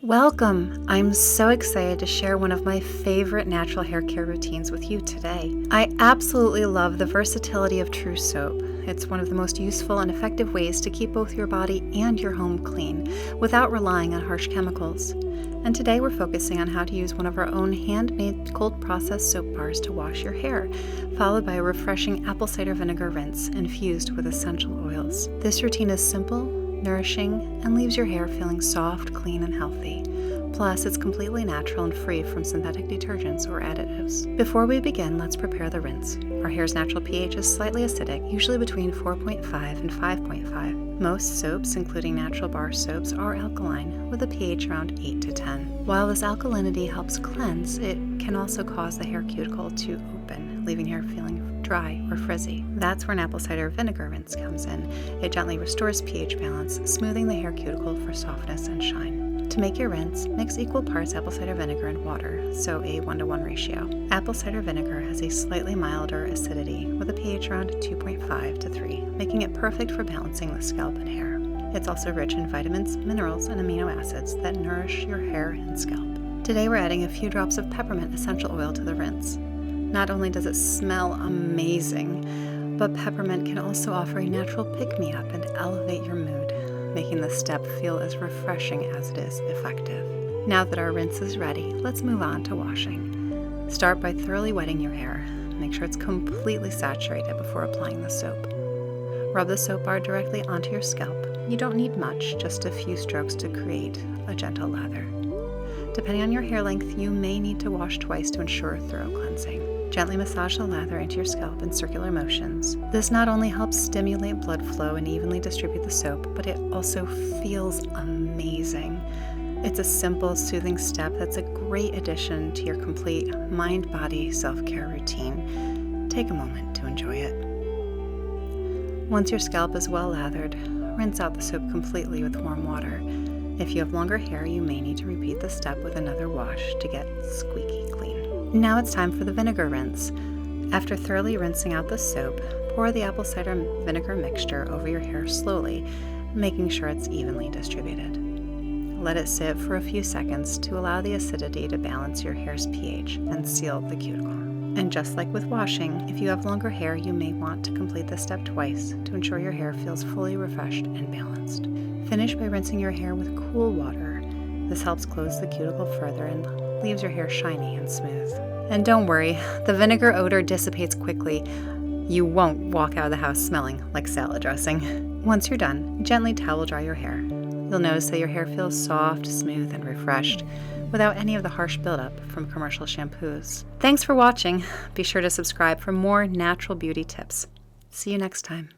Welcome! I'm so excited to share one of my favorite natural hair care routines with you today. I absolutely love the versatility of True Soap. It's one of the most useful and effective ways to keep both your body and your home clean without relying on harsh chemicals. And today we're focusing on how to use one of our own handmade cold processed soap bars to wash your hair, followed by a refreshing apple cider vinegar rinse infused with essential oils. This routine is simple, nourishing, and leaves your hair feeling soft, clean, and healthy. Plus, it's completely natural and free from synthetic detergents or additives. Before we begin, let's prepare the rinse. Our hair's natural pH is slightly acidic, usually between 4.5 and 5.5. Most soaps, including natural bar soaps, are alkaline, with a pH around 8 to 10. While this alkalinity helps cleanse, it can also cause the hair cuticle to open, leaving hair feeling dry or frizzy. That's where an apple cider vinegar rinse comes in. It gently restores pH balance, smoothing the hair cuticle for softness and shine. To make your rinse, mix equal parts apple cider vinegar and water, so a 1-to-1 ratio. Apple cider vinegar has a slightly milder acidity with a pH around 2.5 to 3, making it perfect for balancing the scalp and hair. It's also rich in vitamins, minerals, and amino acids that nourish your hair and scalp. Today we're adding a few drops of peppermint essential oil to the rinse. Not only does it smell amazing, but peppermint can also offer a natural pick-me-up and elevate your mood, making the step feel as refreshing as it is effective. Now that our rinse is ready, let's move on to washing. Start by thoroughly wetting your hair. Make sure it's completely saturated before applying the soap. Rub the soap bar directly onto your scalp. You don't need much, just a few strokes to create a gentle lather. Depending on your hair length, you may need to wash twice to ensure thorough cleansing. Gently massage the lather into your scalp in circular motions. This not only helps stimulate blood flow and evenly distribute the soap, but it also feels amazing. It's a simple, soothing step that's a great addition to your complete mind-body self-care routine. Take a moment to enjoy it. Once your scalp is well lathered, rinse out the soap completely with warm water. If you have longer hair, you may need to repeat the step with another wash to get squeaky clean. Now it's time for the vinegar rinse. After thoroughly rinsing out the soap, pour the apple cider vinegar mixture over your hair slowly, making sure it's evenly distributed. Let it sit for a few seconds to allow the acidity to balance your hair's pH and seal the cuticle. And just like with washing, if you have longer hair, you may want to complete this step twice to ensure your hair feels fully refreshed and balanced. Finish by rinsing your hair with cool water. This helps close the cuticle further and leaves your hair shiny and smooth. And don't worry, the vinegar odor dissipates quickly. You won't walk out of the house smelling like salad dressing. Once you're done, gently towel dry your hair. You'll notice that your hair feels soft, smooth, and refreshed without any of the harsh buildup from commercial shampoos. Thanks for watching. Be sure to subscribe for more natural beauty tips. See you next time.